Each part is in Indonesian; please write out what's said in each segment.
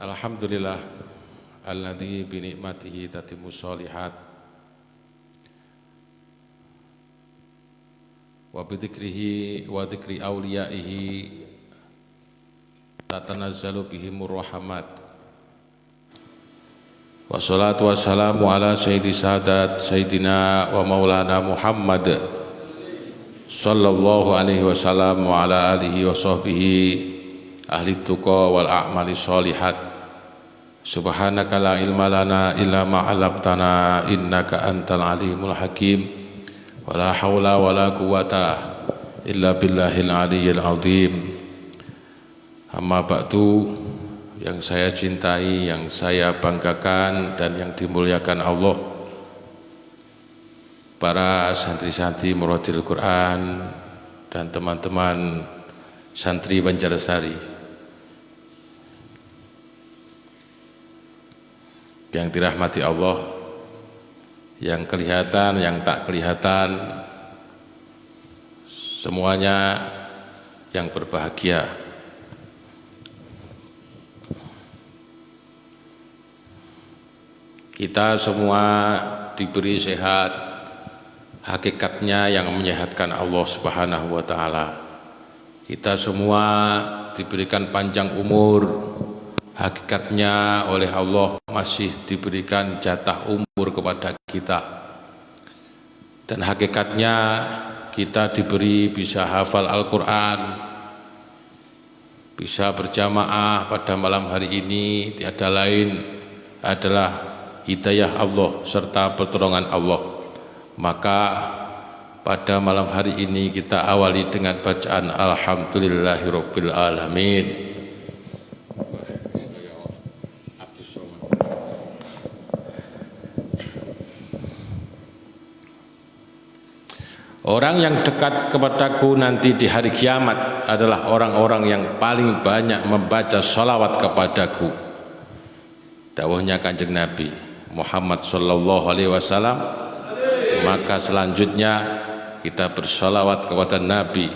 Alhamdulillah alladzi bi ni'matihi tatimmu sholihat wa bi dzikrihi wa dzikri auliyaihi tatanazzalu bihimur rahmat wa salatu wassalamu ala sayyidi sadat sayyidina wa maulana Muhammad sallallahu alaihi wasallam wa ala alihi wa sahbihi ahli tuqa wal a'mali sholihat. Subhanaka la ilma lana illa ma 'allamtana innaka antal alimul hakim wa la haula wa la quwata illa billahil aliyyil azim. Amma ba'du, yang saya cintai, yang saya banggakan dan yang dimuliakan Allah, para santri-santri Muradil Quran dan teman-teman santri Banjarsari yang dirahmati Allah, yang kelihatan, yang tak kelihatan, semuanya yang berbahagia. Kita semua diberi sehat, hakikatnya yang menyehatkan Allah Subhanahu wa ta'ala. Kita semua diberikan panjang umur, hakikatnya oleh Allah masih diberikan jatah umur kepada kita. Dan hakikatnya kita diberi bisa hafal Al-Quran, bisa berjamaah pada malam hari ini, tiada lain adalah hidayah Allah serta pertolongan Allah. Maka pada malam hari ini kita awali dengan bacaan Alhamdulillahirabbil alamin. Orang yang dekat kepadaku nanti di hari kiamat adalah orang-orang yang paling banyak membaca sholawat kepadaku. Dawuhnya Kanjeng Nabi Muhammad sallallahu alaihi wasallam. Maka selanjutnya kita bersolawat kepada Nabi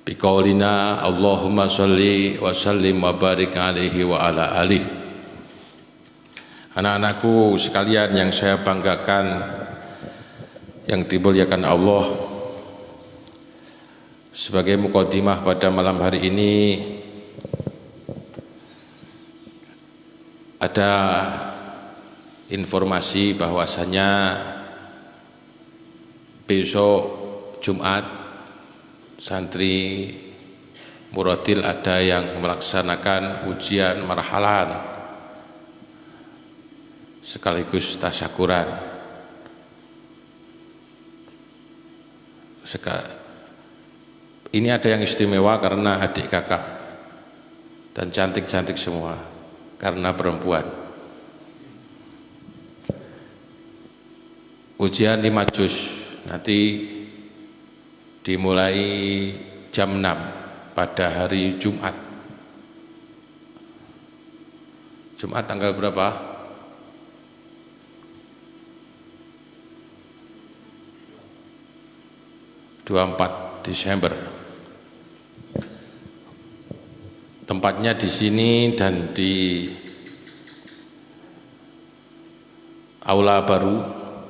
biqaulina Allahumma sholli wa sallim wa barik alaihi wa ala alihi. Anak-anakku sekalian yang saya banggakan, yang dimuliakan Allah, sebagai mukadimah pada malam hari ini ada informasi bahwasanya besok Jumat santri Muradil ada yang melaksanakan ujian marhalan sekaligus tasyakuran. Ini ada yang istimewa karena adik kakak dan cantik-cantik semua karena perempuan. Ujian 5 juz nanti dimulai jam 6 pada hari Jumat. Jumat tanggal berapa? 24 Desember. Tempatnya di sini dan di aula baru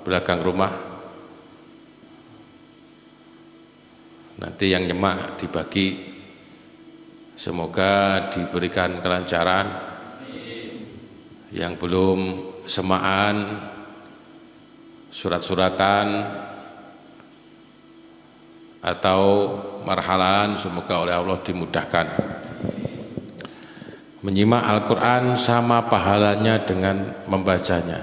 belakang rumah. Nanti yang nyemak dibagi, semoga diberikan kelancaran. Yang belum semaan, surat-suratan atau marhalan, semoga oleh Allah dimudahkan. Menyimak Al-Quran sama pahalanya dengan membacanya.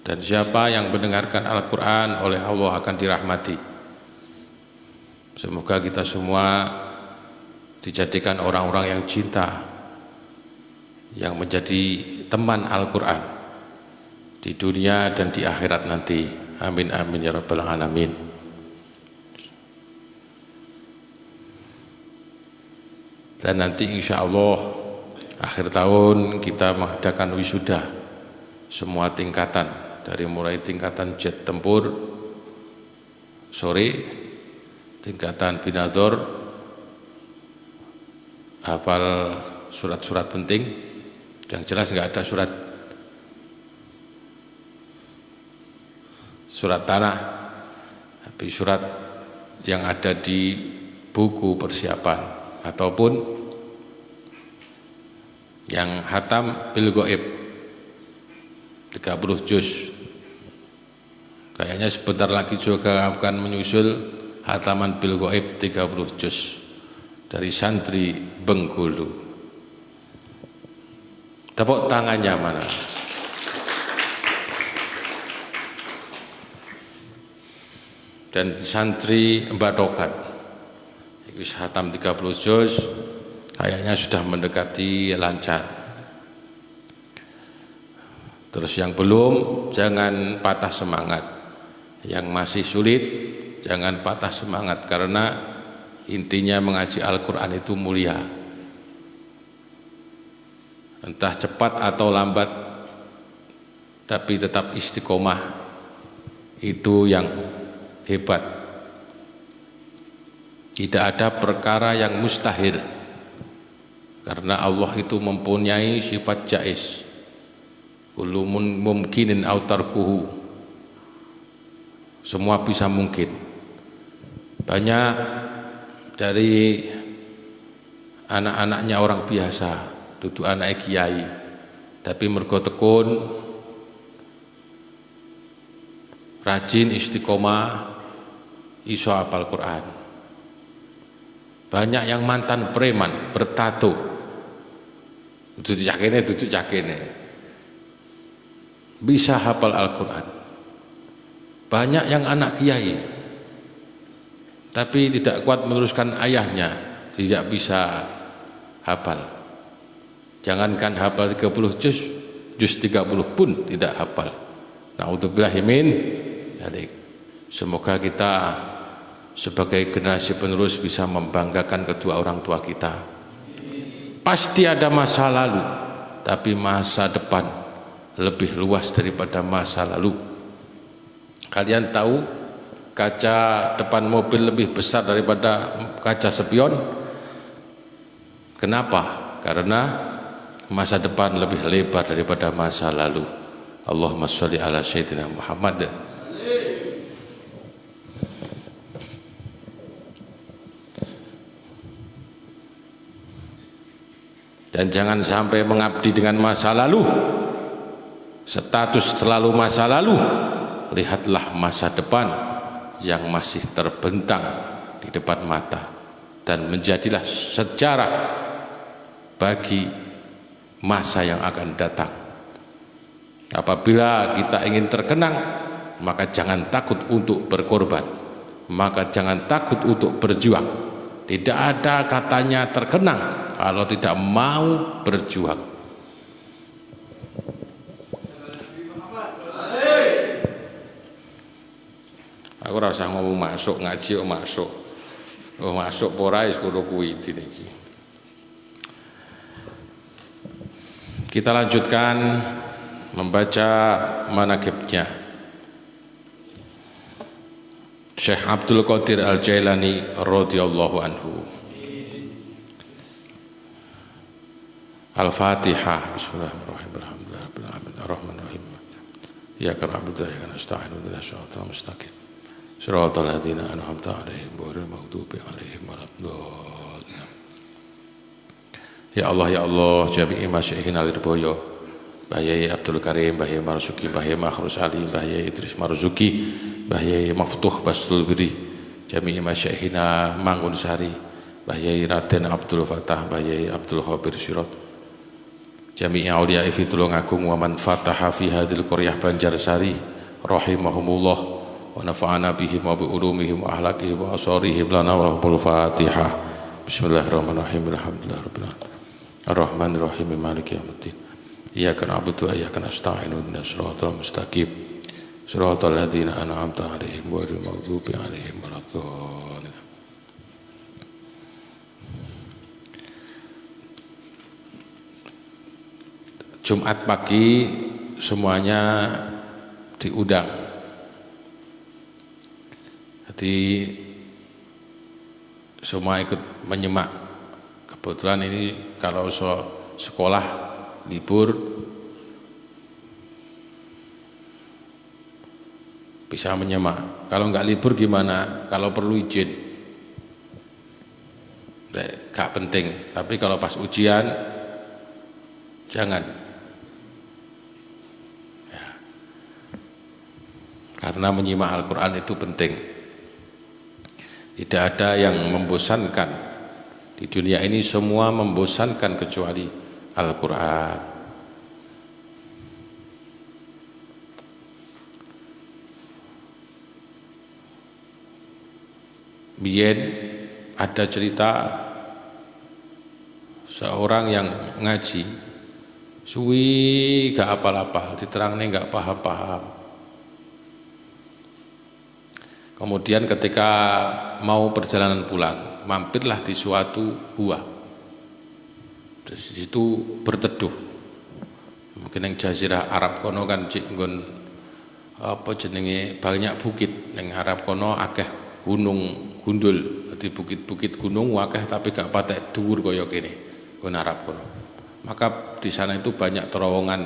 Dan siapa yang mendengarkan Al-Quran oleh Allah akan dirahmati. Semoga kita semua dijadikan orang-orang yang cinta, yang menjadi teman Al-Quran di dunia dan di akhirat nanti. Amin amin ya rabbal alamin. Dan nanti insya Allah akhir tahun kita mengadakan wisuda semua tingkatan, dari mulai tingkatan jet tempur sore, tingkatan binador hafal surat-surat penting, Yang jelas nggak ada surat tanah, tapi surat yang ada di buku persiapan ataupun yang hatam bil ghaib 30 juz. Kayaknya sebentar lagi juga akan menyusul hataman bil ghaib 30 juz dari santri Bengkulu. Tepuk tangannya mana? Dan santri Badokan itu hatam 30 juz kayaknya sudah mendekati lancar. Terus yang belum jangan patah semangat, yang masih sulit jangan patah semangat, karena intinya mengaji Al-Quran itu mulia. Entah cepat atau lambat, tapi tetap istiqomah, itu yang hebat. Tidak ada perkara yang mustahil, karena Allah itu mempunyai sifat jaiz. Kullu mumkinin aw tarkuhu, semua bisa mungkin. Banyak dari anak-anaknya orang biasa, duduk anak kiai, tapi mergo tekun, rajin, istiqomah, iso hafal Quran. Banyak yang mantan preman, bertato, duduk cakene, bisa hafal Al-Quran. Banyak yang anak kiai, tapi tidak kuat meneruskan ayahnya, tidak bisa hafal. Jangankan hafal 30 juz 30 pun tidak hafal. Na'udzubillahi min dzalik. Semoga kita sebagai generasi penerus bisa membanggakan kedua orang tua kita. Pasti ada masa lalu, tapi masa depan lebih luas daripada masa lalu. Kalian tahu kaca depan mobil lebih besar daripada kaca spion? Kenapa? Karena masa depan lebih lebar daripada masa lalu. Allahumma sholli ala sayyidina Muhammad. Dan jangan sampai mengabdi dengan masa lalu, status selalu masa lalu. Lihatlah masa depan yang masih terbentang di depan mata, dan menjadilah sejarah bagi masa yang akan datang. Apabila kita ingin terkenang, maka jangan takut untuk berkorban, maka jangan takut untuk berjuang. Tidak ada katanya terkenang kalau tidak mau berjuang. Aku rasa ngomong masuk ngaji kok masuk. Oh masuk pora wis kudu kuwi iki. Kita lanjutkan membaca manaqibnya. Syekh Abdul Qadir Al-Jailani radhiyallahu anhu. Al-Fatihah. Bismillahirrahmanirrahim. Alhamdulillahirabbil alamin arrahmanir rahim. Iyyaka na'budu wa iyyaka nasta'in ihdinas siratal mustaqim. Shiratal ladzina an'amta 'alaihim ghairil maghdubi 'alaihim waladdallin. Ya Allah, ya Allah, jami'i masyayikhina Lirboyo, Mbah Yai Abdul Karim, Mbah Yai Marzuki, Mbah Yai Makhrus Ali, Mbah Yai Idris Marzuki, Mbah Yai Maftuh Bastul Biri, jami'i masyayikhina Mangun Sari, Mbah Yai Raden Abdul Fatah, Mbah Yai Abdul Khabir Sirot, jami'i auliya'i fi Tulungagung wa man fataha fi hadhil qaryah Banjarsari rahimahumullah wa nafa'ana bihim wa bi ulumihim wa ahlakihim wa asarihim lana wa lahumul Fatihah. Bismillahirrahmanirrahim. Alhamdulillahirabbil alamin arrahmanir rahim maliki yaumiddin. Iyyaka na'budu wa iyyaka nasta'in ihdinas siratal mustaqim siratal ladzina an'amta 'alaihim ghairil maghdubi 'alaihim waladdallin. Jumat pagi semuanya diundang. Jadi semua ikut menyimak. Kebetulan ini kalau sekolah libur bisa menyemak. Kalau nggak libur gimana? Kalau perlu izin, nggak penting. Tapi kalau pas ujian jangan, ya. Karena menyimak Al-Quran itu penting. Tidak ada yang membosankan di dunia ini, semua membosankan kecuali Al-Quran. Biyen ada cerita seorang yang ngaji suwi gak apal-apal, diterangnya gak paham-paham. Kemudian ketika mau perjalanan pulang, mampirlah di suatu gua. Di situ berteduh. Mungkin yang jazirah Arab kono kan cik nggon apa jenenge banyak bukit, ning Arab kono akeh gunung gundul, di bukit-bukit gunung akeh tapi gak patek dhuwur kaya kene, nggon Arab kono. Maka di sana itu banyak terowongan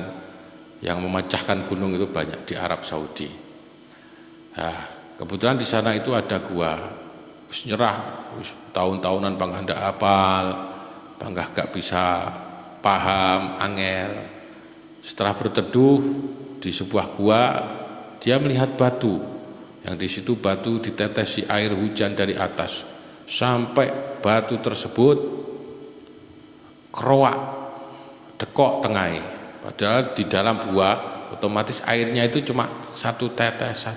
yang memecahkan gunung, itu banyak di Arab Saudi. Nah, kebetulan di sana itu ada gua, wis nyerah, wis tahun-tahunan bangga ndak apal, bangga gak bisa paham, angel. Setelah berteduh di sebuah gua, dia melihat batu, yang di situ batu ditetesi air hujan dari atas, sampai batu tersebut keroak, dekok tengahnya. Padahal di dalam gua otomatis airnya itu cuma satu tetes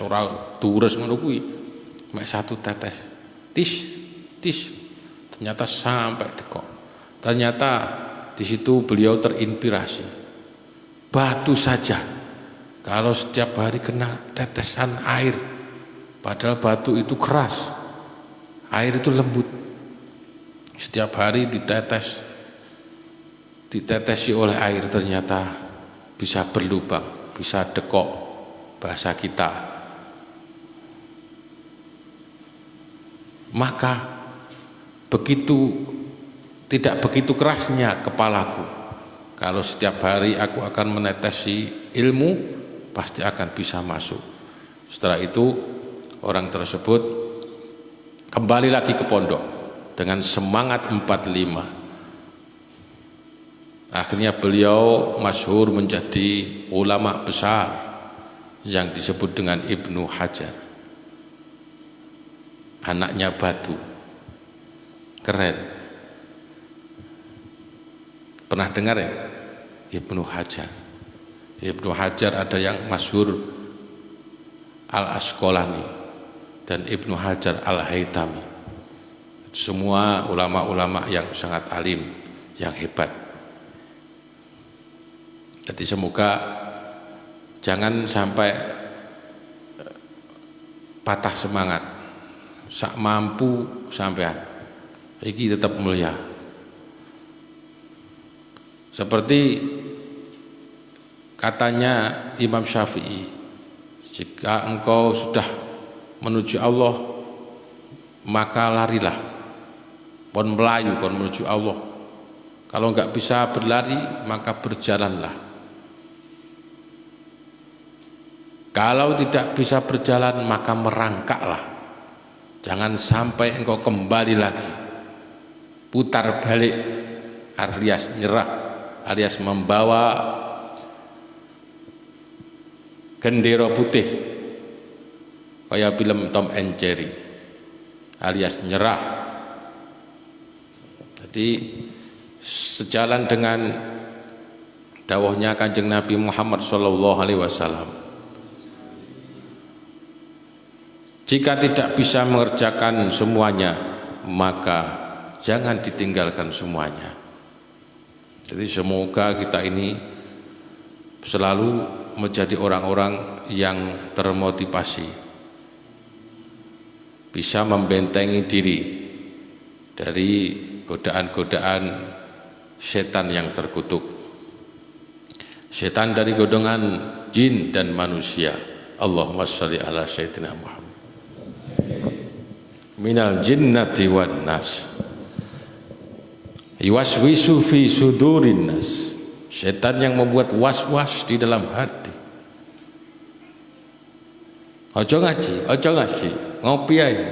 ora durus ngono kuwi. Mek satu tetes. Tis. Ternyata sampai dekok. Ternyata di situ beliau terinspirasi. Batu saja kalau setiap hari kena tetesan air, padahal batu itu keras, air itu lembut. Setiap hari ditetesi oleh air, ternyata bisa berlubang, bisa dekok, bahasa kita. Maka tidak begitu kerasnya kepalaku kalau setiap hari aku akan menetesi ilmu, pasti akan bisa masuk. Setelah itu orang tersebut kembali lagi ke pondok dengan semangat 45. Akhirnya beliau masyhur menjadi ulama besar yang disebut dengan Ibnu Hajar, anaknya batu. Keren. Pernah dengar ya Ibnu Hajar? Ibnu Hajar ada yang masyhur Al-Asqalani dan Ibnu Hajar Al-Haytami. Semua ulama-ulama yang sangat alim, yang hebat. Jadi semoga jangan sampai patah semangat, sak mampu sampean iki tetap mulia. Seperti katanya Imam Syafi'i, jika engkau sudah menuju Allah, maka larilah, pon melayu, pon menuju Allah. Kalau enggak bisa berlari, maka berjalanlah. Kalau tidak bisa berjalan, maka merangkaklah. Jangan sampai engkau kembali lagi, putar balik, alias nyerah, alias membawa gendera putih kayak film Tom and Jerry, alias nyerah. Jadi sejalan dengan dawuhnya Kanjeng Nabi Muhammad SAW, jika tidak bisa mengerjakan semuanya, maka jangan ditinggalkan semuanya. Jadi semoga kita ini selalu menjadi orang-orang yang termotivasi, bisa membentengi diri dari godaan-godaan setan yang terkutuk. Setan dari golongan jin dan manusia. Allahumma sholli ala sayyidina Muhammad. Minal jinnati wan nas yuwaswisu fi sudurin nas Setan yang membuat was-was di dalam hati. Ojo ngaji, ngopi aja.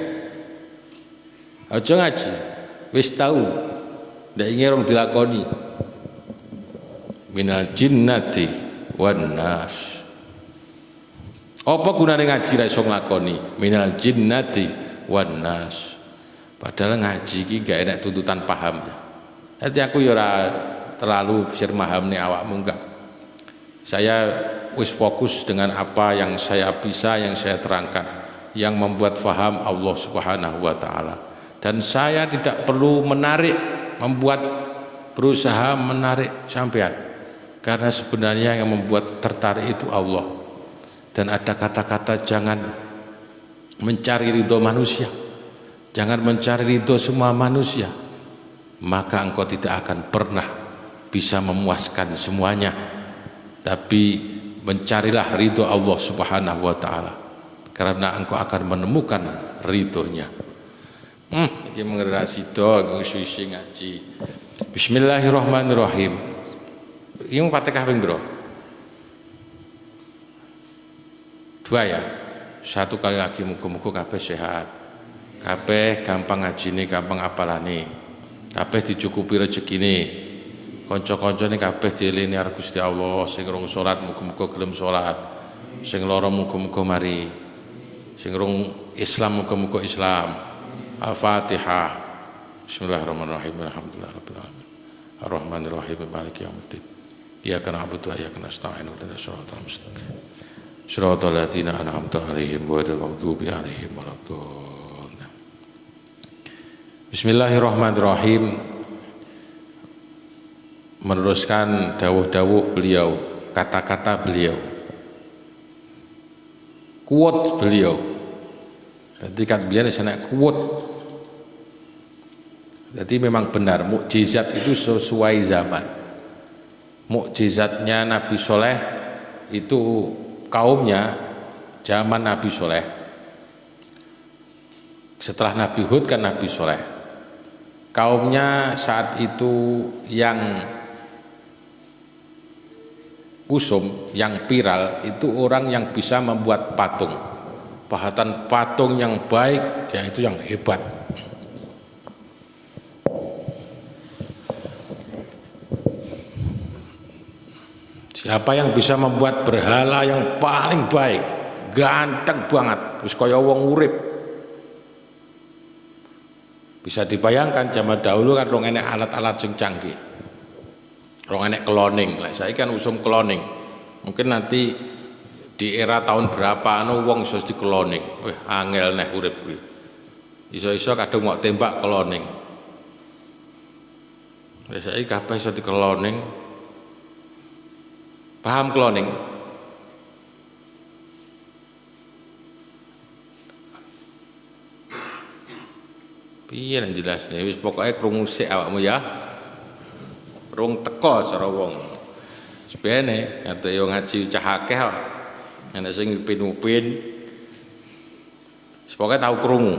Ojo ngaji, wis tahu, ndak ingin orang dilakoni. Minal jinnati wan nas. Apa gunane ngaji ra iso nglakoni? Minal jinnati wan nas. Padahal ngaji iki gak enak tuntutan paham. Nanti aku ya ora terlalu bisa memahami awakmu enggak. Saya wis fokus dengan apa yang saya bisa, yang saya terangkan, yang membuat faham Allah Subhanahu wa taala. Dan saya tidak perlu berusaha menarik sampean. Karena sebenarnya yang membuat tertarik itu Allah. Dan ada kata-kata jangan mencari ridho manusia. Jangan mencari ridho semua manusia. Maka engkau tidak akan pernah bisa memuaskan semuanya. Tapi mencarilah ridho Allah Subhanahu wa taala. Karena engkau akan menemukan ridhonya. Iki mengerasi do ngusui ngaji. Bismillahirrahmanirrahim. Ini Fatihah ping bro? 2 ya. 1 kali lagi muga-muga kabeh sehat. Kabeh gampang ngajine, gampang apalane. Kabeh dicukupi rezekine. Kanca-kancane kabeh dielingi karo Gusti Allah. Sing rong salat muga-muga gelem salat. Sing lara muga-muga mari. Sing rong Islam muga-muga Islam. Al-Fatihah. Bismillahirrahmanirrahim. Alhamdulillahirabbil alamin. Ar-Rahmanirrahim. Maliki yaumiddin. Iyyaka na'budu wa iyyaka nasta'in. Ihdinas siratal mustaqim. Shiratal ladzina an'amta 'alaihim ghairil maghdubi 'alaihim waladdallin. Bismillahirrahmanirrahim. Meneruskan dawuh-dawuh beliau, kata-kata beliau, quote beliau. Jadi kan biar sana quote. Jadi memang benar mukjizat itu sesuai zaman. Mukjizatnya Nabi Soleh itu kaumnya zaman Nabi Soleh. Setelah Nabi Hud kan Nabi Soleh. Kaumnya saat itu yang usum, yang viral itu orang yang bisa membuat patung. Pahatan patung yang baik, dia itu yang hebat. Siapa yang bisa membuat berhala yang paling baik, ganteng banget, wis kaya wong urip. Bisa dibayangkan zaman dahulu kan rong enek alat-alat sing canggih. Rong enek cloning. Lah saiki kan usum cloning. Mungkin nanti di era tahun berapa wong iso di cloning. Wih, angel nek urip kuwi. Iso-iso kadung mau tembak cloning. Lah saiki kabeh iso di cloning. Paham cloning? Piye nang jelasne wis pokoke krungu sik awakmu ya. Rung teko cara wong. Sebene ate yo ngaji cah akeh kok. Ana sing upin-upin. Pokoke tau krungu.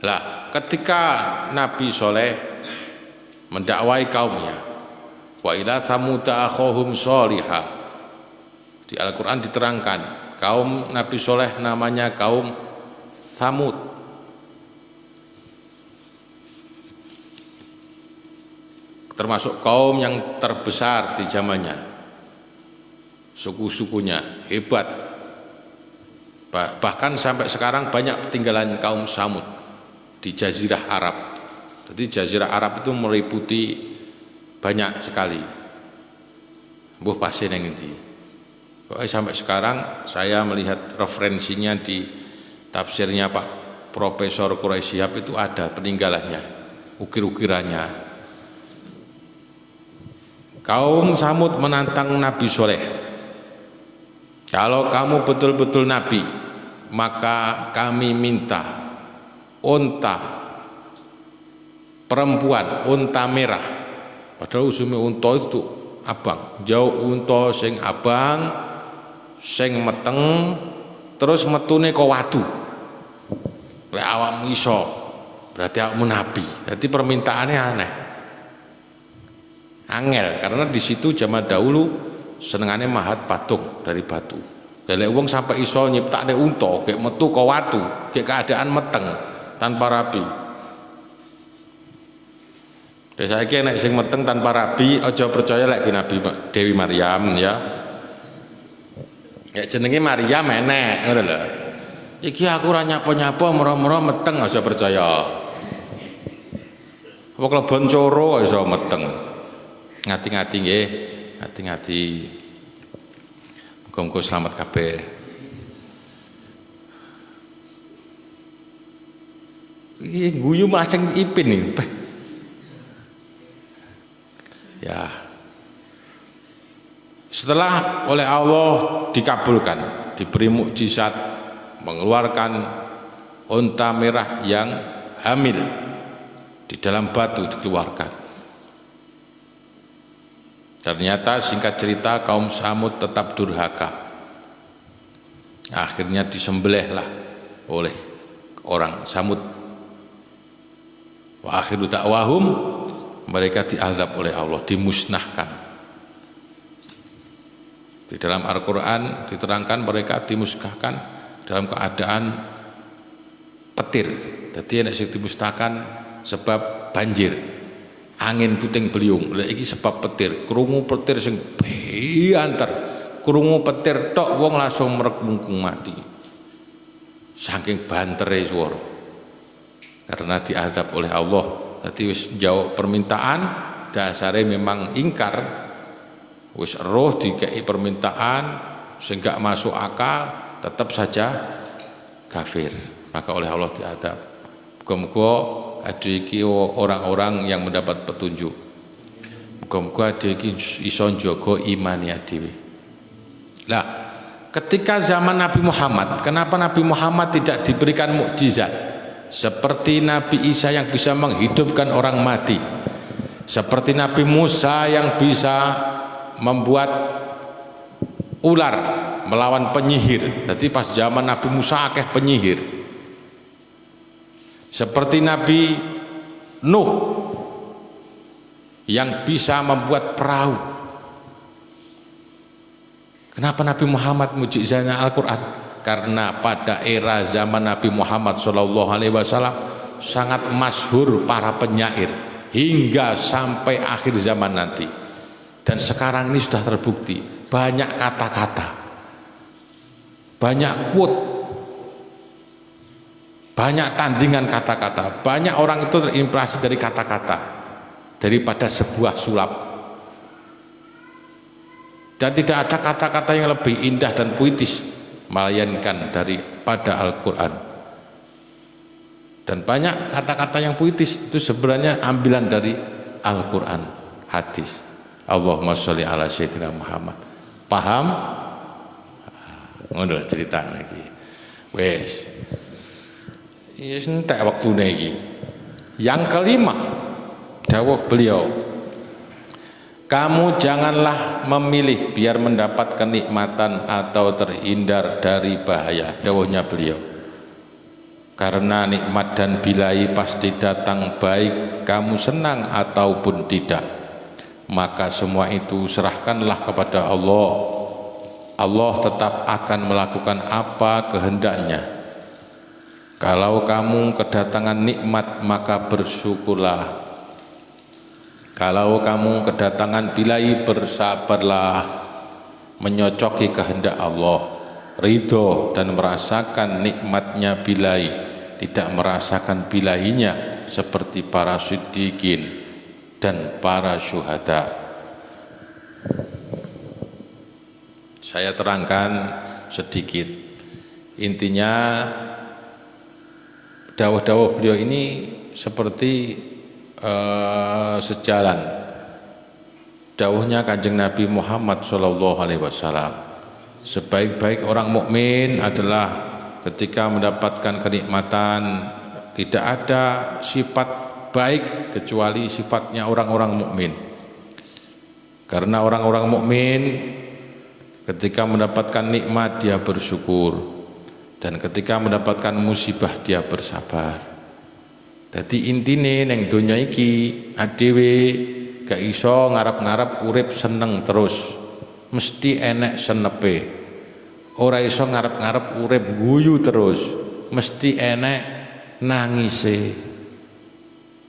Lah, ketika Nabi Soleh mendakwai kaumnya, wa ila samuda akhahum sholihah. Di Al-Qur'an diterangkan, kaum Nabi Soleh namanya kaum Samud. Termasuk kaum yang terbesar di zamannya. Suku-sukunya hebat. Bahkan sampai sekarang banyak peninggalan kaum Samud di Jazirah Arab. Jadi Jazirah Arab itu meliputi banyak sekali. Mbuh pasti nang endi. Pokoknya sampai sekarang saya melihat referensinya di tafsirnya Pak Profesor Quraisy Shihab itu ada peninggalannya, ukir-ukirannya. Kaum Samud menantang Nabi Soleh. Kalau kamu betul-betul Nabi, maka kami minta unta perempuan, unta merah. Padahal usume unta itu abang, jauh unta sing abang, sing meteng, terus metune kok watu. Lek awakmu iso, berarti awakmu nabi. Jadi permintaannya aneh. Angel karena di situ zaman dahulu senengane mahat patung dari batu. Lek wong sampai iso nyiptakne unta kayak metu ke watu, kayak keadaan meteng tanpa rapi. Saiki nek sing meteng tanpa rabi aja percaya lek Nabi Dewi Maryam ya. Ya jenenge Maryam enek ngono lho. Iki aku ora nyapa-nyapa moro-moro meteng aja percaya. Apa klebon coro iso meteng. Ngati-ngati nggih, ngati-ngati. Muga-muga selamat kabeh. Iki guyu maceng ipin iki. Ya, setelah oleh Allah dikabulkan, diberi mukjizat mengeluarkan unta merah yang hamil di dalam batu dikeluarkan. Ternyata singkat cerita kaum Samud tetap durhaka. Akhirnya disembelihlah oleh orang Samud. Wa akhiru da'wahum, mereka diazab oleh Allah, dimusnahkan. Di dalam Al-Quran diterangkan mereka dimusnahkan dalam keadaan petir. Jadi nek sing dimusnahkan sebab banjir, angin puting beliung. Lha iki sebab petir. Krungu petir sing banter, krungu petir tok wong langsung mrek-mungkung mati. Saking bantere swara. Karena diazab oleh Allah. Jadi wis jawab permintaan, dasare memang ingkar, wis roh dikei permintaan sehingga masuk akal, tetap saja kafir, maka oleh Allah diadab. Muga-muga ada iki orang-orang yang mendapat petunjuk, muga-muga ada iki iso njaga imane dhewe. Lah ketika zaman Nabi Muhammad, kenapa Nabi Muhammad tidak diberikan mukjizat seperti Nabi Isa yang bisa menghidupkan orang mati, seperti Nabi Musa yang bisa membuat ular melawan penyihir. Jadi pas zaman Nabi Musa akeh penyihir. Seperti Nabi Nuh yang bisa membuat perahu. Kenapa Nabi Muhammad mukjizatnya Al-Quran? Karena pada era zaman Nabi Muhammad SAW sangat masyhur para penyair hingga sampai akhir zaman nanti. Dan sekarang ini sudah terbukti banyak kata-kata, banyak quote, banyak tandingan kata-kata, banyak orang itu terinspirasi dari kata-kata daripada sebuah sulap. Dan tidak ada kata-kata yang lebih indah dan puitis melainkan daripada Al-Quran. Dan banyak kata-kata yang puitis itu sebenarnya ambilan dari Al-Quran, hadis. Allahumma sholli ala sayyidina Muhammad. Paham? Ngono cerita lagi. Wes. Yes, entek waktune iki. Yang kelima, dawuh beliau, kamu janganlah memilih biar mendapat kenikmatan atau terhindar dari bahaya. Dawuhnya beliau, karena nikmat dan bilai pasti datang baik kamu senang ataupun tidak, maka semua itu serahkanlah kepada Allah. Allah tetap akan melakukan apa kehendaknya. Kalau kamu kedatangan nikmat maka bersyukurlah. Kalau kamu kedatangan bilai bersabarlah, menyocoki kehendak Allah, ridho dan merasakan nikmatnya bilai, tidak merasakan bilainya seperti para siddiqin dan para syuhada. Saya terangkan sedikit. Intinya dawuh-dawuh beliau ini seperti sejalan dawuhnya Kanjeng Nabi Muhammad SAW. Sebaik-baik orang mukmin adalah ketika mendapatkan kenikmatan tidak ada sifat baik kecuali sifatnya orang-orang mukmin. Karena orang-orang mukmin ketika mendapatkan nikmat dia bersyukur, dan ketika mendapatkan musibah dia bersabar. Jadi intine neng donya iki adewe gak iso ngarep-ngarep urip seneng terus, mesti enek senepe. Ora iso ngarep-ngarep urip guyu terus, mesti enek nangise.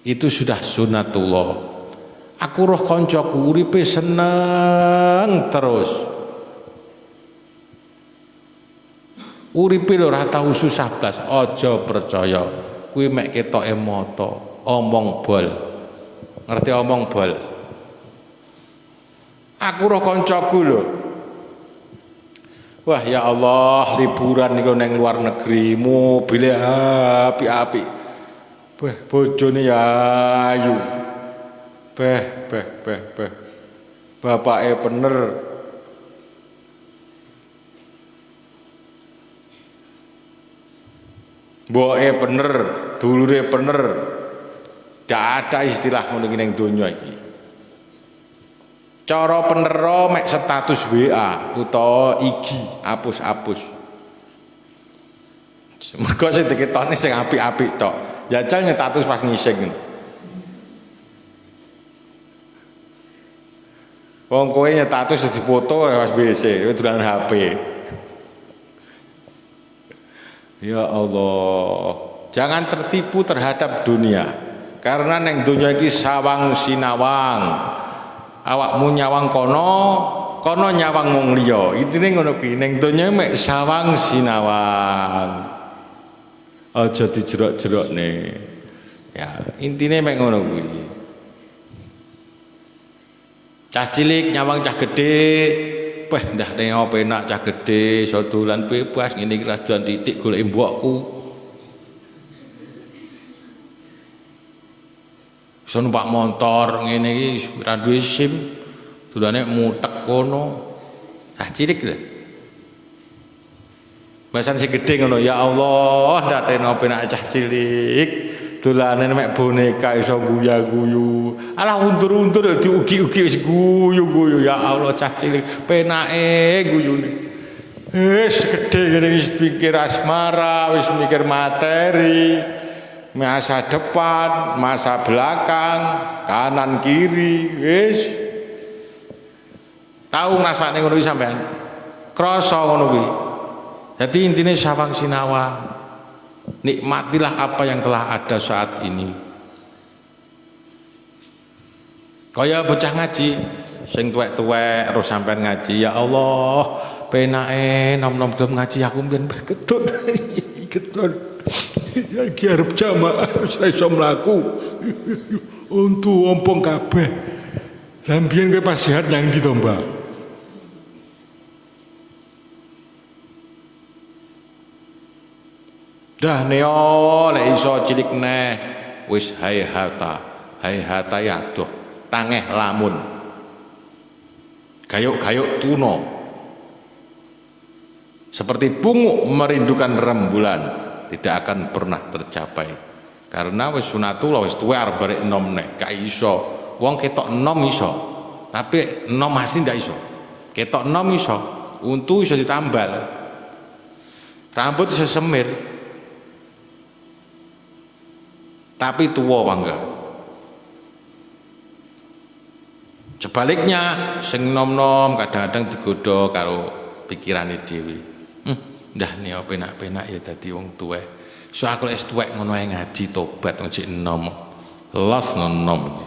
Itu sudah sunatullah. Aku roh koncoku uripe seneng terus, uripe ora tau susah blas. Aja percaya, kuwi mek ketoke mata, omong bol. Ngerti omong bol? Aku roh koncoku lho. Wah ya Allah, liburan niku neng luar negeri, mobil api-api. Beh, bojone ya ayu. Beh. Bapake bener. Mboke bener, dulure bener. Gak ada istilah ngono iki ning donya iki. Cara penero mek status WA utawa IG apus-apus. Mergo sing diketoni sing apik-apik tok. Jajal status pas ngising. Wong kowe status difoto lewat BC, dolan HP. Ya Allah, jangan tertipu terhadap dunia. Karena neng dunia iki sawang sinawang. Awakmu nyawang kono nyawang wong liya. Intine ngono kuwi, ning donya mek sawang sinawang. Aja dijerok-jerokne. Ya, intine mek ngono kuwi. Cah cilik nyawang cah gedhe, wah ndah nek penak cah gedhe iso dolan bebas ngene iki ras dolan titik golek mbokku. Iso numpak motor ngene iki ora duwe SIM, dolane mutek kono. Cah cilik lho. Bahasan sing gedhe ngono, ya Allah, ndateno penak cah cilik. Dolane mek boneka iso guya-guyu. Alah undur-undur diugi-ugi wis guyu-guyu. Ya Allah cah cilik penake guyune. Wis gedhe ngene wis pikir asmara, wis mikir materi. Masa depan, masa belakang, kanan kiri, wis. Tahu ngrasane ngono iki sampean? Krasa ngono kuwi. Dadi intine sawang sinawa. Nikmatilah apa yang telah ada saat ini. Kaya bocah ngaji sing tuwek-tuwek terus sampean ngaji, ya Allah penake nom-nom gelem ngaji aku mbiyen ketun. Ketun. Ya iki arep jamaah wis iso mlaku. Untu ompong kabeh. Lah mbiyen kowe pas sehat nang ndi to, Mbak? Dah neo lek iso cilik neh wis hayhata ya doh tangeh lamun gayuk-gayuk tuno seperti punguk merindukan rembulan tidak akan pernah tercapai karena wis sunatullah wis tuwe arep barek enom neh gak iso wong ketok enom iso tapi enom asli ndak iso ketok enom iso untu iso ditambal rambut iso semir tapi tua bangga. Sebaliknya sing nom-nom kadang-kadang digodho karo pikirane dhewe. Ndah nih penak-penak ya dadi wong tuwek. So aku lek tuwek ngono ae ngaji tobat wong sik enom. Los nom.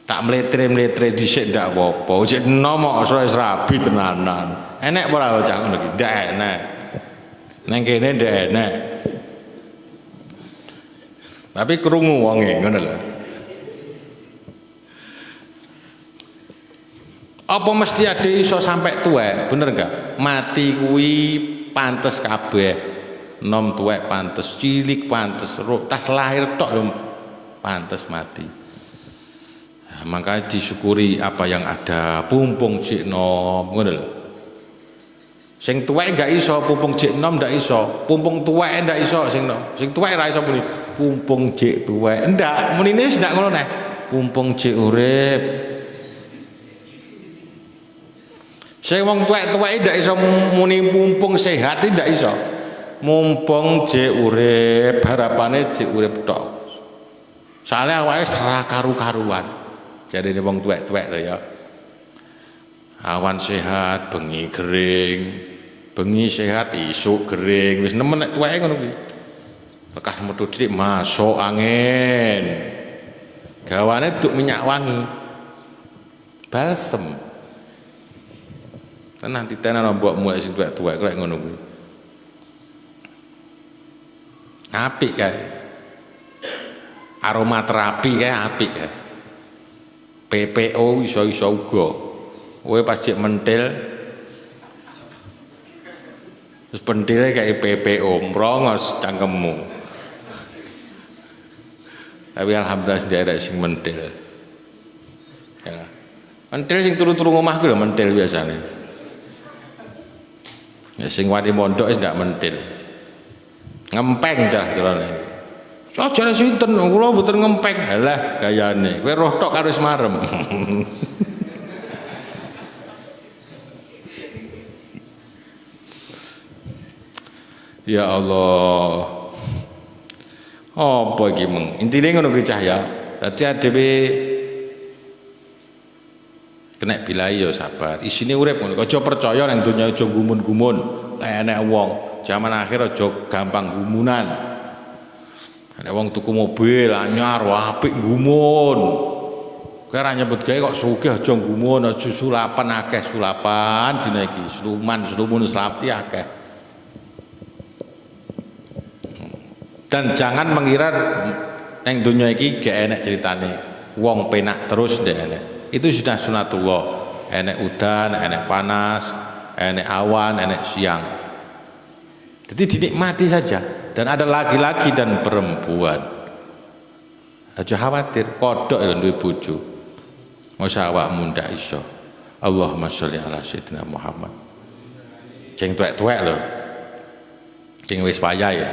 Tak mletre-mletre dhisik ndak apa-apa. Wong sik enom kok wis rabi tenanan. Enek ora bocah ngono iki? Ndak enek. Neng kene ndak enak. Tapi krungu wonge ngono lho. Apa mesti ade iso sampai tuwek? Bener enggak? Mati kuwi pantes kabeh. Nom tuwek pantes, cilik pantes, tas lahir tok lho pantes mati. Nah, makanya disyukuri apa yang ada, pumpung cik nom ngono lho. Sing tuwek gak iso pumpung jek enom ndak iso. Pumpung tuwek ndak iso sing enom. Sing tuwek ra iso muni pumpung jek tuwek. Ndak, munine wis ndak ngono neh. Pumpung jek urip. Sing wong tuwek-tuwek ndak iso muni pumpung sehat ndak iso. Mumpung jek urip, harapane jek urip tok. Soalnya awake ora karu-karuan. Jarine wong tuwek-tuwek lho ya. Awan sehat, bengi kering. Bengi sehat, isuk kering. Wis nemen nek tuweke ngono kuwi. Bekas metu dik masuk angin. Gawane duk minyak wangi. Balsem. Tenan titenan mbokmu sing tuwek-tuwek kok ngono kuwi. Apik kae. Aromaterapi kae apik kae. PPO iso-iso uga. Kowe pas cek mentil terus pentile kayak PPO mrongos cangkemmu. Tapi alhamdulillah sing ada sing mentil. Ya. Mentil sing turu-turu omah ku lho mentil biasane. Ya sing wani mondok wis ndak mentil. Ngempeng dah carane. Sajane sinten kula mboten ngempeng. Halah gayane. Kowe roh tok karo wis marem. Ya Allah. Apa iki meng? Intine ngono kuwi cah ya. Dadi dhewe kena bilai ya sabar. Isine urip ngono. Aja percaya nang donya aja gumun-gumun. Lek enek wong zaman akhir aja gampang gumunan. Nek wong tuku mobil anyar apik gumun. Kowe ora nyebut gawe kok sugih aja gumun, aja sulapan akeh sulapan dina iki. Slumun selapti akeh. Dan jangan mengira neng dunia iki gak enek ceritane wong penak terus deh enek. Itu sudah sunatullah. Enek udan, enek panas, enek awan, enek siang. Jadi dinikmati saja. Dan ada laki-laki dan perempuan. Aja khawatir kodok lho duwe bojo. Mosok awakmu ndak iso. Allahumma sholli ala sayyidina Muhammad. Ceng tuwek-tuwek lho. Ceng wis payah ya.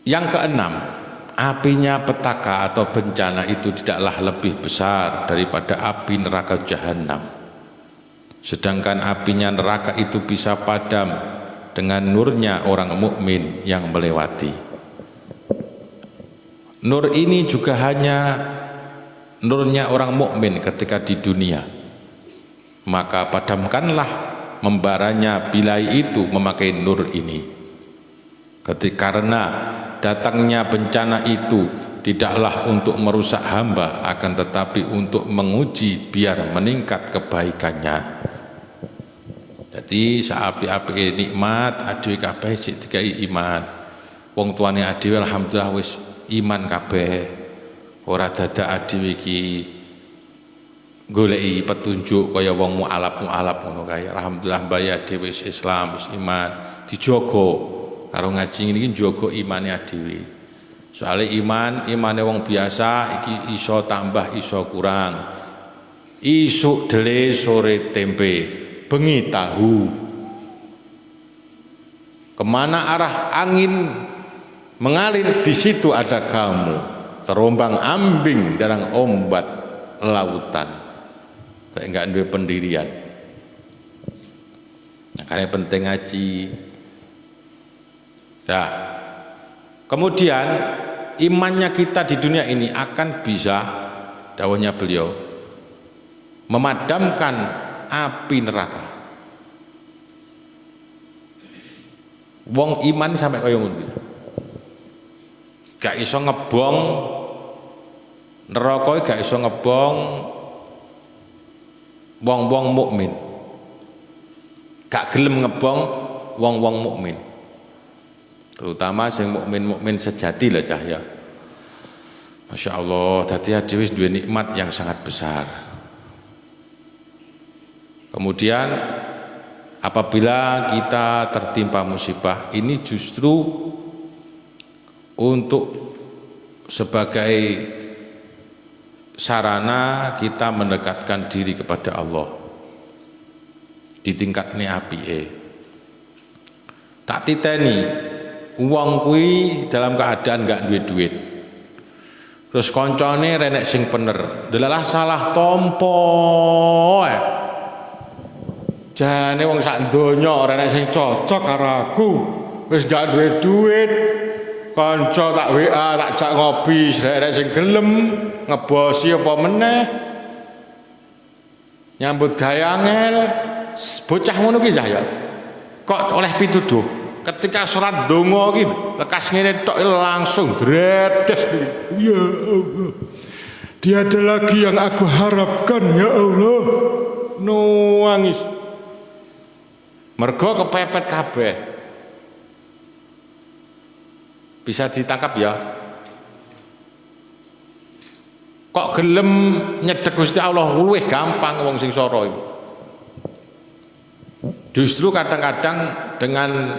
Yang keenam, apinya petaka atau bencana itu tidaklah lebih besar daripada api neraka jahanam. Sedangkan apinya neraka itu bisa padam dengan nurnya orang mukmin yang melewati. Nur ini juga hanya nurnya orang mukmin ketika di dunia. Maka padamkanlah membaranya bilai itu memakai nur ini. Karena datangnya bencana itu tidaklah untuk merusak hamba, akan tetapi untuk menguji biar meningkat kebaikannya. Jadi saapi-api nikmat adewe kabeh sik dikai iman. Wong tuane adewe alhamdulillah wis iman kabeh. Ora dadak adewe iki goleki petunjuk kaya wong mualaf ngono kae. Alhamdulillah bae adewe wis Islam, wis iman, dijogo. Karo ngaji ini njogo imane dhewe. Soale imane wong biasa iki iso tambah iso kurang. Isuk dele sore tempe, bengi tahu. Kemana arah angin mengalir di situ ada kamu. Terombang ambing dalam ombak lautan. Kayak enggak duwe pendirian. Makanya penting ngaji. Nah, kemudian imannya kita di dunia ini akan bisa, dawuhnya beliau, memadamkan api neraka. Wong iman sampai kaya ngono bisa. Gak iso ngebong neraka, gak iso ngebong wong-wong mukmin. Gak gelem ngebong wong-wong mukmin. Terutama sing mukmin sejati lah cahya. Masya Allah, tadi dhewe duwe nikmat yang sangat besar. Kemudian apabila kita tertimpa musibah, ini justru untuk sebagai sarana kita mendekatkan diri kepada Allah di tingkat apike. Tak titeni wong kuwi dalam keadaan enggak duwe duit. Terus koncone renek sing bener. Delalah salah tompo. Jane wong sak donya ora enek sing cocok karo aku. Wis enggak duwe duit. Kanca tak WA, tak jak ngopi, srek sing gelem ngebosi apa meneh. Nyambut gawe angel, bocah ngono ki ya. Kok oleh pituduh. Ketika sholat donga ki lekas ngene tok langsung dredes. Ya Allah. Tiada lagi yang aku harapkan ya Allah. Nangis. Mergo kepepet kabeh. Bisa ditangkap ya. Kok gelem nyedhek Gusti Allah luwih gampang wong sing sora iku. Justru kadang-kadang dengan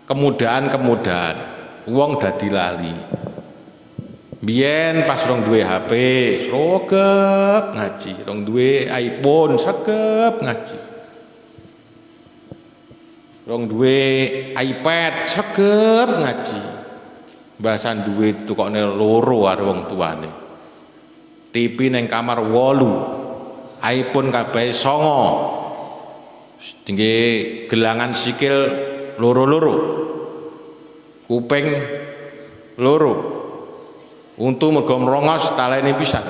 kemudahan wong dadi lali. Biyen pas rong duwe HP, sregep ngaji, rong duwe iPhone sregep ngaji. Rong duwe iPad sregep ngaji. Bahasan duit tukokne loro karo wong tuane. TV neng kamar 8, iPhone kabeh 9. Tinggi gelangan sikil loro-loro, kuping loro, untu mergo merongos talene pisan.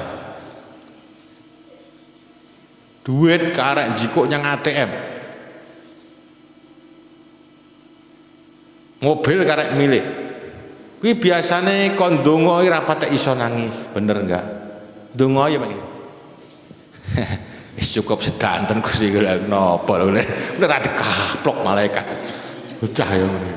Duit karek jikuk nyang ATM, mobil karek milik. Kuwi biasane kon donga ora patek iso nangis, bener enggak? Donga ya Pak. Wis cukup sedanten Gusti kula napa lho ora dikaplok malaikat. Bocah ya ngene.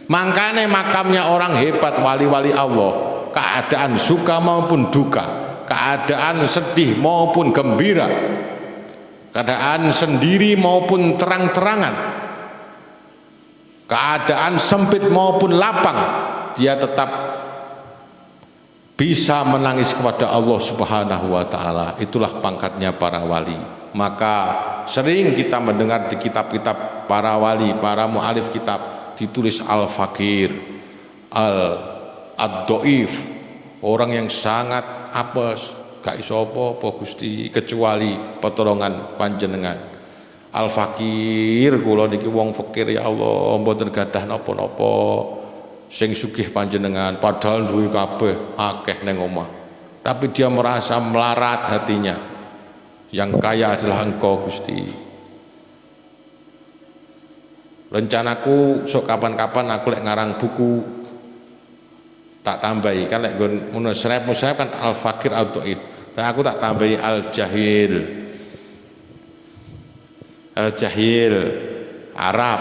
Mangkane makamnya orang hebat wali-wali Allah, keadaan suka maupun duka, keadaan sedih maupun gembira, keadaan sendiri maupun terang-terangan, keadaan sempit maupun lapang, dia tetap bisa menangis kepada Allah Subhanahu wa taala. Itulah pangkatnya para wali. Maka sering kita mendengar di kitab-kitab para wali, para mu'alif kitab ditulis al-fakir, ad-dhaif, orang yang sangat apes, gak iso apa-apa Gusti kecuali pertolongan panjenengan. Al-fakir kula niki wong fakir ya Allah, mboten gadah napa-napa. Sing sugih panjenengan padahal duwe kabeh akeh neng omah, tapi dia merasa melarat hatinya. Yang kaya adalah Engkau Gusti. Rencanaku sok kapan-kapan aku lek ngarang buku tak tambahi kan lek ngono musyraf kan al-fakir ad-dhaif. Nah aku tak tambahi al-jahil. Al-jahil Arab.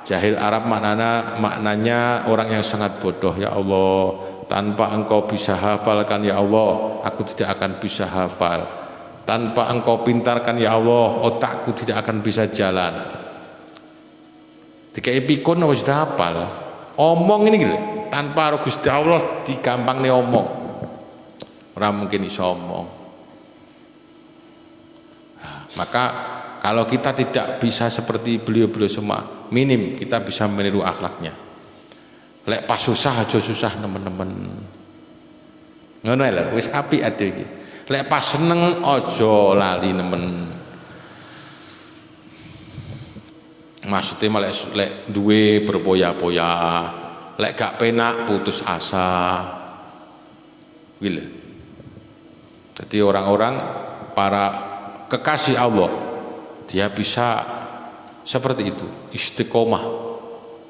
Jahil Arab maknanya orang yang sangat bodoh. Ya Allah, tanpa Engkau bisa hafalkan ya Allah, aku tidak akan bisa hafal. Tanpa Engkau pintarkan ya Allah, otakku tidak akan bisa jalan. Dikai pikun harus hafal. Omong ini gitu. Tanpa Gusti Allah digampang nih omong. Ora mungkin iso omong. Maka kalau kita tidak bisa seperti beliau-beliau semua, minim kita bisa meniru akhlaknya. Lek pas susah aja susah teman-teman. Ngono lho, wis apik ade iki. Lek pas seneng aja lali nemen. Maksudnya malah lek duwe berpoya-poya, lek gak penak putus asa. Gila. Jadi orang-orang para kekasih Allah, dia bisa seperti itu, istiqomah,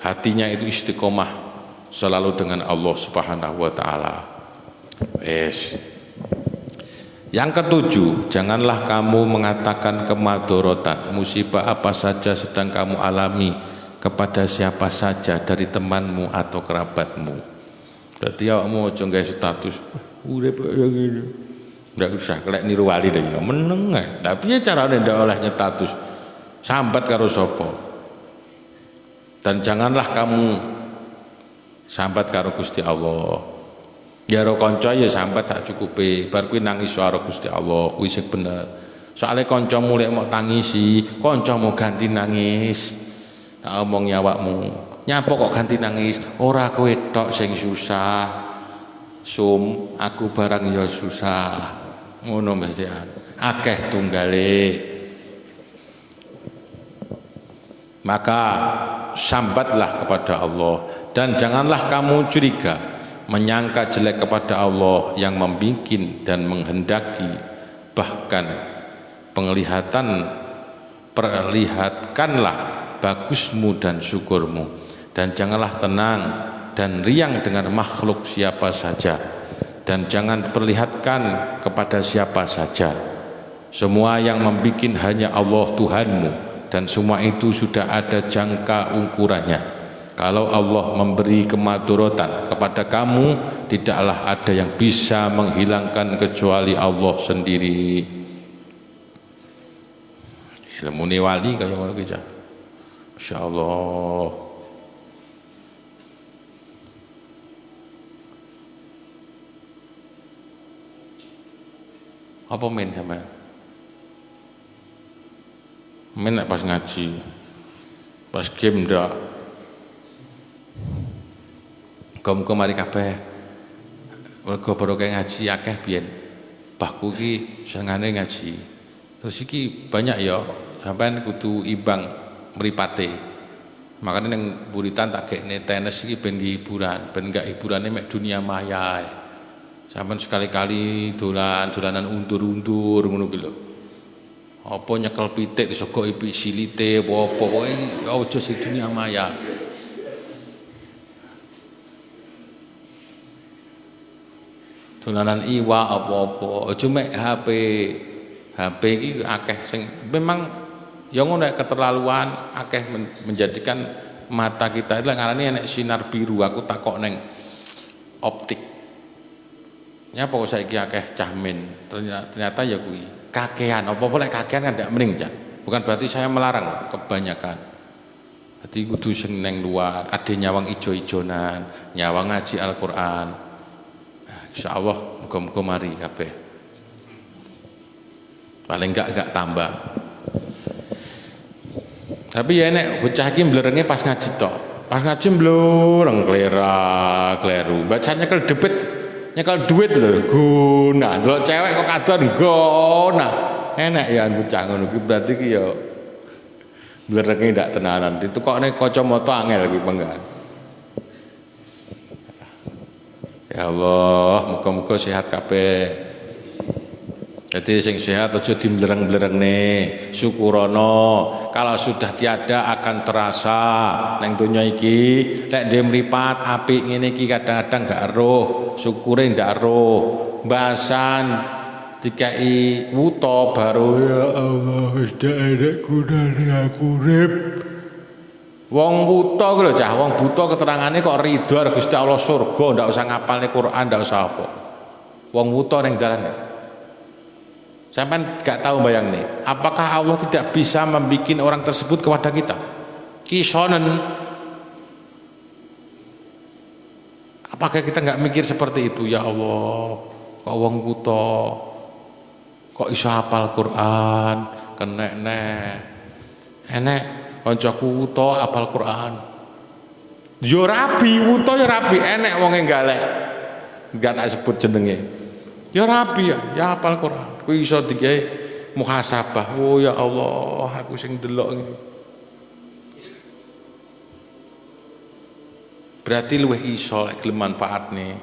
hatinya itu istiqomah selalu dengan Allah Subhanahu wa taala. Yang ketujuh, janganlah kamu mengatakan kemadorotan, musibah apa saja sedang kamu alami kepada siapa saja dari temanmu atau kerabatmu. Berarti awakmu aja nggawe status urip yang ini. Ndak usah kelek niru wali deh, meneng ae. Lah piye carane ndak oleh nyetatus sambat karo sapa? Dan janganlah kamu sambat karo Gusti Allah. Ya karo kanca ya sambat sak cukupe, bar kuwi nangis karo Gusti Allah, kuwi sing bener. Soale kancamu lek mok tangisi, kancamu ganti nangis. Tak omong awakmu, nyapa kok ganti nangis? Ora kowe tok sing susah. Sum, aku barang ya susah. Ngono mesti akeh tunggale. Maka sambatlah kepada Allah dan janganlah kamu curiga, menyangka jelek kepada Allah yang membikin dan menghendaki, bahkan perlihatkanlah bagusmu dan syukurmu, dan janganlah tenang dan riang dengan makhluk siapa saja, dan jangan perlihatkan kepada siapa saja. Semua yang membikin hanya Allah Tuhanmu, dan semua itu sudah ada jangka ukurannya. Kalau Allah memberi kemadharatan kepada kamu, tidaklah ada yang bisa menghilangkan kecuali Allah sendiri. Ilmu ni wali kaya ngono ki, masyaallah. Apa men sama? Men pas ngaji, pas game ndak. Muga-muga mari kabeh. Mergo barokah ngaji akeh biyen. Mbahku ki senengane ngaji. Terus iki banyak ya, sampean kudu imbang mripate. Makanya ning buritan tak gekne tenis iki ben hiburan, ben enggak hiburane mek dunia maya. Sampeyan sekali-kali dolanan undur-undur ngono ki lho. Apa nyekel pitik disogoki silite apa pokoke aja sing dunia maya. Dolanan iwa apa-apa, aja mek HP. HP iki akeh sing memang ya ngono keterlaluan akeh menjadikan mata kita itu ngarani enek sinar biru. Aku takok neng optik. Nyapa kok saiki akeh cahmin, ternyata ya kuwi kakean, apa boleh kakean kan ndak mending ya. Bukan berarti saya melarang kebanyakan. Jadi kudu sing neng luar, ade nyawang ijo-ijonan, nyawang ngaji Al-Qur'an. Nah, insyaallah muga-muga mari kabeh. Paling enggak tambah. Tapi ya nek bocah iki mlerenge pas ngaji tok. Pas ngaji mbloreng kleru. Bacanya kel debet nyekel duit lho, guna. Delok cewek kok kadon guna. Enak ya bocah ngono ki berarti ki ya blerenge ndak tenanan. Ditukokne kacamata angel iki penggan. Ya Allah, muga-muga sehat kabeh. Jadi sing sehat aja dimlereng-blerengne, syukurono. Kalau sudah tiada akan terasa neng donya iki. Lek ndek mripat apik ngene iki kadang-kadang gak eruh, syukure ndak eruh. Basan dikai wuto baru ya Allah wis ndak enek gunane aku urip. Wong buta ku lho cah, wong buta keterangane kok ridho Gusti Allah surga, ndak usah ngapalne Quran, ndak usah apa. Wong buta ning dalan. Sampai gak tahu bayang nih, apakah Allah tidak bisa membuat orang tersebut kepada kita? Kisonen. Apakah kita nggak mikir seperti itu? Ya Allah, kok wong buta, kok iso hafal Quran, enek koncoku buta hafal Quran. Yo rabi, buta yo rabi, enek wong galek, nggak tak sebut jenenge. Ya rabi ya hafal Quran. Kuwi iso digawe muhasabah. Oh ya Allah, aku sing delok iki. Berarti luwih iso lek gelem manfaatne.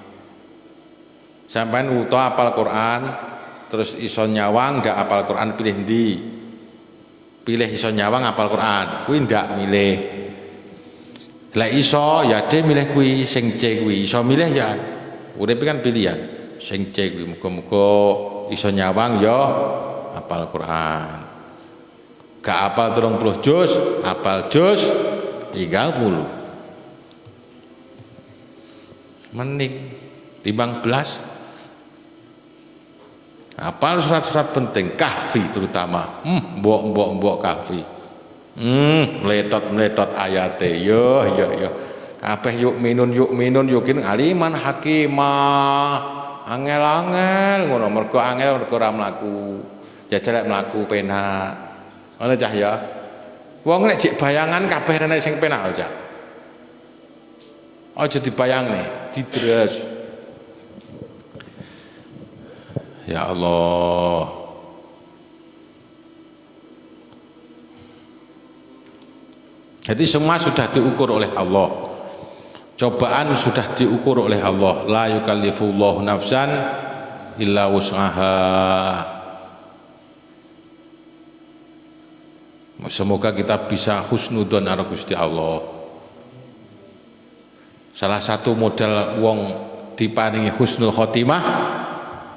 Sampeyan wuta hafal Quran, terus iso nyawang ndak hafal Quran pilih ndi? Pilih iso nyawang hafal Quran. Kuwi ndak milih. Lek iso ya de milih kuwi sing C kuwi. Iso milih ya. Urip kan pilihan. Sing C kuwi muga-muga iso nyawang ya hafal Quran. Gak hafal 30 juz, hafal juz 30. Mending timbang belas. Hafal surat-surat penting, kahfi terutama. Mbok kahfi. Meletot ayate. Yo. Kabeh yuk minun yukin aliman hakimah. Angel ngono, mergo ora mlaku. Ya celek mlaku penak. Ngono cah ya. Wong nek jek bayangan kabeh rene sing penak cah. Aja dibayangne, didres. Ya Allah. Jadi semua sudah diukur oleh Allah. Cobaan sudah diukur oleh Allah. La yukallifullahu nafsan illa wus'aha. Semoga kita bisa husnudzon karo Gusti Allah. Salah satu modal wong diparingi husnul khotimah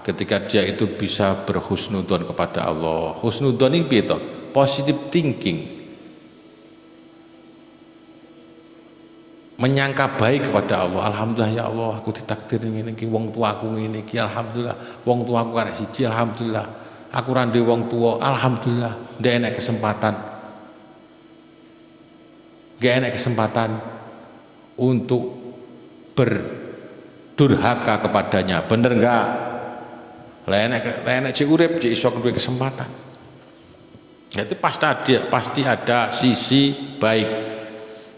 ketika dia itu bisa berhusnudzon kepada Allah. Husnudzon iki piye to? Positive thinking. Menyangka baik kepada Allah. Alhamdulillah ya Allah, aku ditakdir ngene iki, wong tuaku ngene iki, alhamdulillah. Wong tuaku karek siji, alhamdulillah. Aku ra duwe wong tua, alhamdulillah. Ndek enek kesempatan. Gak enek kesempatan untuk berdurhaka kepadanya. Bener enggak? Lah enek cek urip cek iso duwe kesempatan. Jadi pasti ada sisi baik.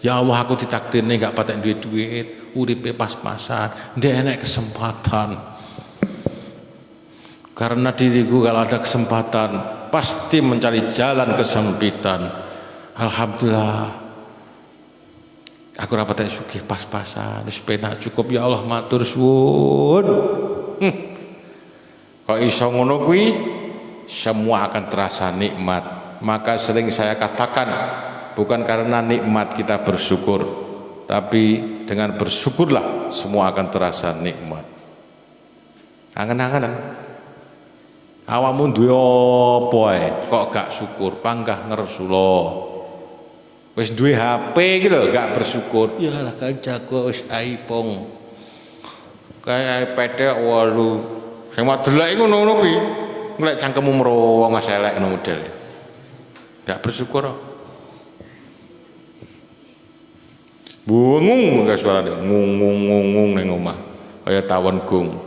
Ya Allah, aku ditakdirne gak patek duwe duit, uripe pas-pasan, ndek enek kesempatan. Karena diriku kalau ada kesempatan pasti mencari jalan kesempitan. Alhamdulillah. Aku ora patek sugih pas-pasan, wis penak cukup ya Allah, matur suwun. Kok iso ngono kuwi? Semua akan terasa nikmat. Maka sering saya katakan, bukan karena nikmat kita bersyukur, tapi dengan bersyukurlah semua akan terasa nikmat. Angen-angenan. Awakmu duwe apa ae kok gak syukur, panggah ngersula. Wis duwe HP iki lho gak bersyukur. Ya lah kan jago wis iPhone. Kayak iPad 8. Sing wadelek ngono-ngono kuwi. Nglek cangkemmu mrowong wis elek ngono model. Gak bersyukur. Bungung gak suarane ngung ning omah. Kaya tawon gung.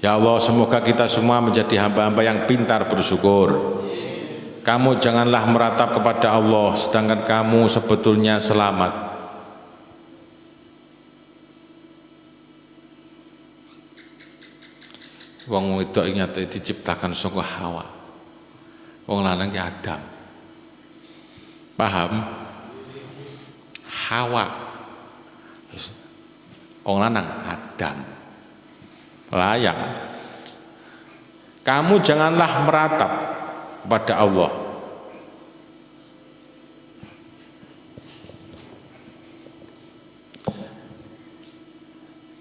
Ya Allah, semoga kita semua menjadi hamba-hamba yang pintar bersyukur. Kamu janganlah meratap kepada Allah sedangkan kamu sebetulnya selamat. Wong wedok ingat diciptakan saka Hawa. Wong lanang ki Adam. Paham? Hawa. Wong lanang Adam. Layak. Kamu janganlah meratap kepada Allah.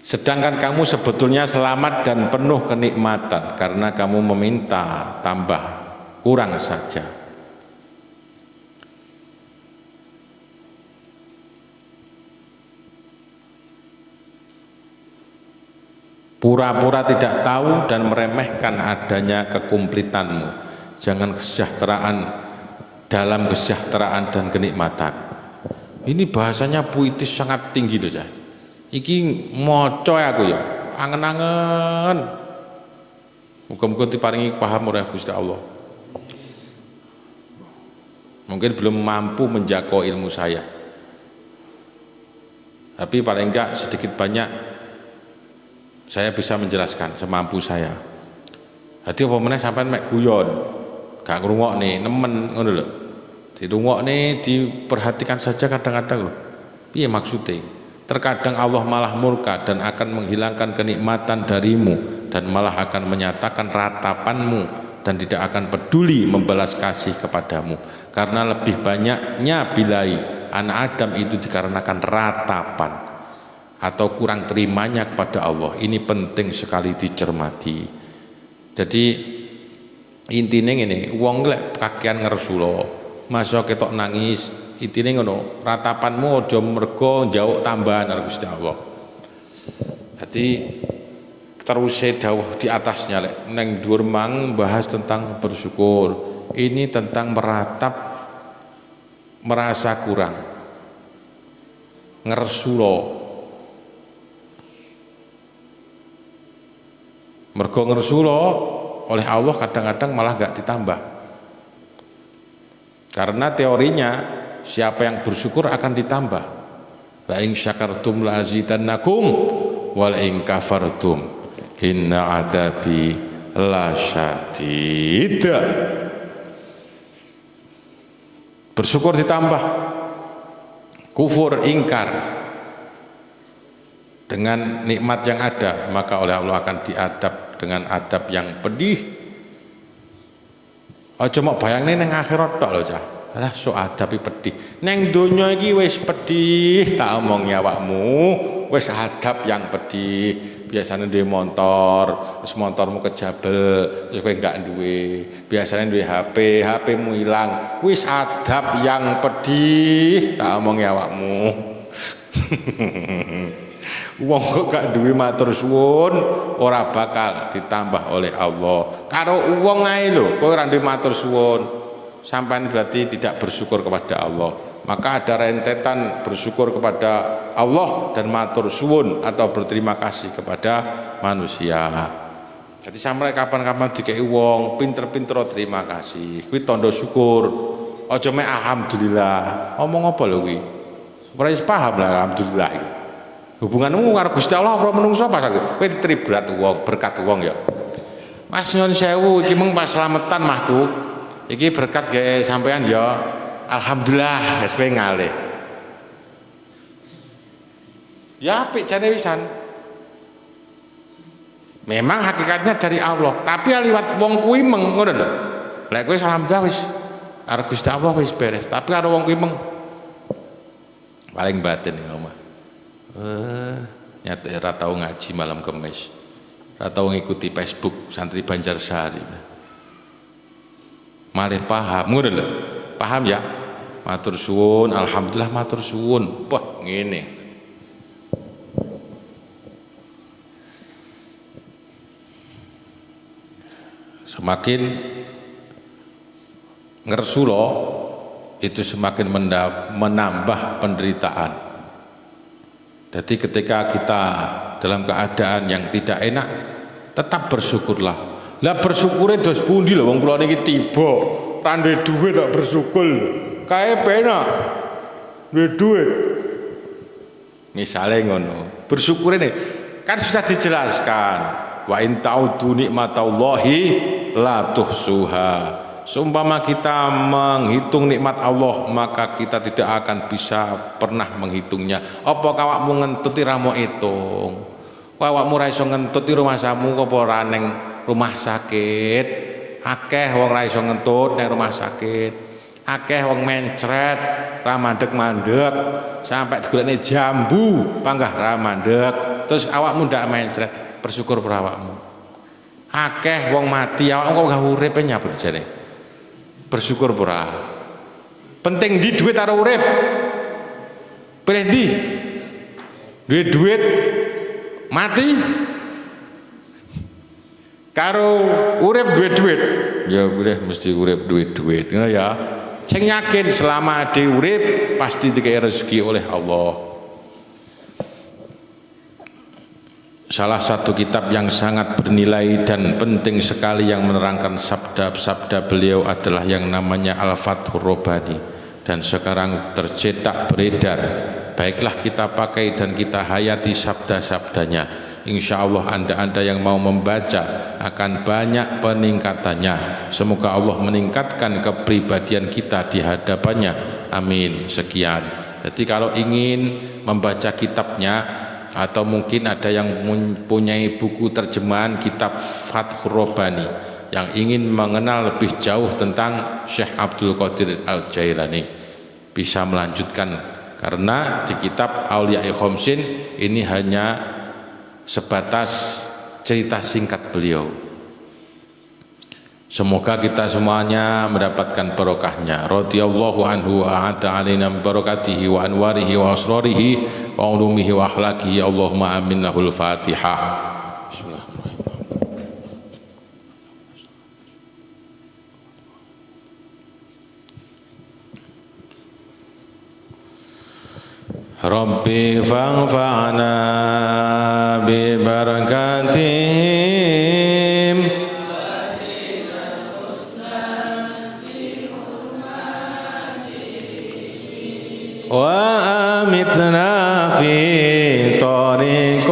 Sedangkan kamu sebetulnya selamat dan penuh kenikmatan karena kamu meminta tambah kurang saja. Pura-pura tidak tahu dan meremehkan adanya kekumplitanmu. Jangan kesejahteraan dalam kesejahteraan dan kenikmatan. Ini bahasanya puitis sangat tinggi loh, Cah. Iki moco aku ya, angen-angen. Muga-muga diparingi paham oleh Gusti Allah. Mungkin belum mampu menjangkau ilmu saya, tapi paling enggak sedikit banyak saya bisa menjelaskan semampu saya. Hati apa meneh sampean mek guyon, gak ngrungokne, nemen ngono lho. Dirungokne, diperhatikan saja kadang-kadang lho. Piye maksudnya? Terkadang Allah malah murka dan akan menghilangkan kenikmatan darimu dan malah akan menyatakan ratapanmu dan tidak akan peduli membalas kasih kepadamu. Karena lebih banyaknya bilai anak Adam itu dikarenakan ratapan atau kurang terimanya kepada Allah. Ini penting sekali dicermati. Jadi intinya ini, wong lek kakean ngersula, masa ketok nangis, intine ngono, ratapanmu aja mergo njauk tambahan karo Gusti Allah. Jadi terus dawuh di atasnya lek neng dhuwur mang bahas tentang bersyukur. Ini tentang meratap, merasa kurang, ngersula. Mergo ngersula oleh Allah kadang-kadang malah gak ditambah. Karena teorinya siapa yang bersyukur akan ditambah. La in syakartum la azidannakum wal in kafartum inna adabi lasyadid. bersyukur ditambah kufur, ingkar dengan nikmat yang ada, maka oleh Allah akan diadab dengan adab yang pedih. Aja mok bayangne ning akhirat tok lho cah. Alah sok adabi pedih. Neng donya iki wis pedih, tak omongi awakmu, wis adab yang pedih. Biasanya duwe motor, terus motormu kejabel, terus kowe enggak duwe. Biasanya duwe HP, HP-mu hilang. Wis adab yang pedih, tak omongi awakmu. Wong kok gak duwe matur suwun ora bakal ditambah oleh Allah. Karo wong ae lho, kowe ora duwe matur suwun, sampean berarti tidak bersyukur kepada Allah. Maka ada rentetan bersyukur kepada Allah dan matur suwun atau berterima kasih kepada manusia. Jadi sampai kapan-kapan dikei wong pinter-pinter terima kasih, kuwi tanda syukur. Aja mek alhamdulillah. Omong apa lho kuwi? Ora wis paham lah alhamdulillah iki. Hubunganmu karo Gusti Allah apa menungso pas kowe diteribrat wong, berkat wong ya. Mas nyuwun sewu iki mung pas slametan mahku. Iki berkat gawe sampean ya. Alhamdulillah wis kowe ngalih. Ya apik jane wisan. Memang hakikatnya dari Allah, tapi liwat wong kuwi meng ngono lho. Lek kowe alhamdulillah wis karo Gusti Allah wis beres, tapi karo wong kuwi meng paling batin ya omah. Nyata ora tau ngaji malam Kamis, ora tau ngikuti Facebook santri Banjarsari, malih paham ngono lho, paham ya, matur suwun, alhamdulillah matur suwun, wah ngene. Semakin ngersulo itu semakin menambah penderitaan. Jadi ketika kita dalam keadaan yang tidak enak, tetap bersyukurlah. Lah bersyukure dos pundi lho wong kula niki tiba ra duwe dhuwit tak bersyukur. Kae penak. Duwe dhuwit. Misale ngono. Bersyukur ini kan sudah dijelaskan. Wa in ta'udu nikmatallahi la tuhsuha. Seumpama kita menghitung nikmat Allah, maka kita tidak akan bisa pernah menghitungnya. Apa awakmu ngentuti ra mau hitung? Awakmu ra iso ngentuti rumah samu apa ora ning rumah sakit. Akeh wong ra iso ngentut ning rumah sakit. Akeh wong mencret ra mandeg-mandeg sampai digolekne jambu panggah ra mandeg. Terus awakmu ndak mencret, bersyukur per awakmu. Akeh wong mati, awakmu kok gak urip nyapa jane? Bersyukur pura. Penting di duit karo urip. Pilih di. Duit mati karo urip duit. Ya boleh mesti urip duit. Ngono ya. Sing yakin selama ade urip pasti dikai rezeki oleh Allah. Salah satu kitab yang sangat bernilai dan penting sekali yang menerangkan sabda-sabda beliau adalah yang namanya Al-Fathur Rabbani, dan sekarang tercetak beredar. Baiklah kita pakai dan kita hayati sabda-sabdanya. Insya Allah anda yang mau membaca akan banyak peningkatannya. Semoga Allah meningkatkan kepribadian kita di hadapannya. Amin. Sekian. Jadi kalau ingin membaca kitabnya, atau mungkin ada yang mempunyai buku terjemahan kitab Fathur Rabbani yang ingin mengenal lebih jauh tentang Syekh Abdul Qadir Al-Jailani, bisa melanjutkan, karena di kitab Auliya'i Khomsin ini hanya sebatas cerita singkat beliau. Semoga kita semuanya mendapatkan barokahnya. Radhiyallahu anhu wa a'ta alaina barakatihi wa anwarihi wa asrarihi wa ulumihi wa akhlaqihi. Allahumma amin. Al-Fatihah. Bismillahirrahmanirrahim. Rabbi fa'fa'na bi barakatihim wa amitna fi tariqatihim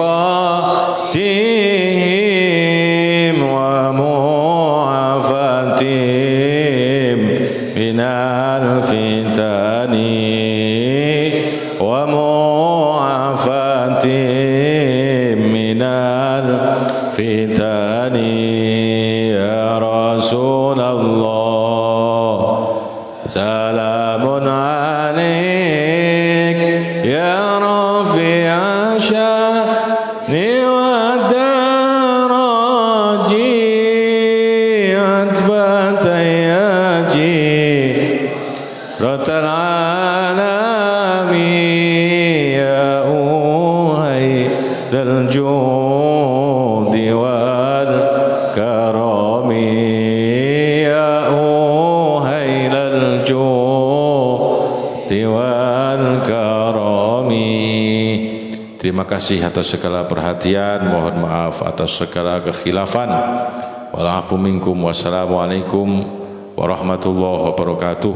wa mu'afatihim minal fitan Rasulullah. Salamun alaik ya rafi'a sya'ni wa daraji atfatayaji ratal alami ya uhai dal judi wal karami ya uhai dal judi wal karami. Terima kasih atas segala perhatian, mohon maaf atas segala kekhilafan. Wal afu minkum, wassalamualaikum warahmatullahi wabarakatuh.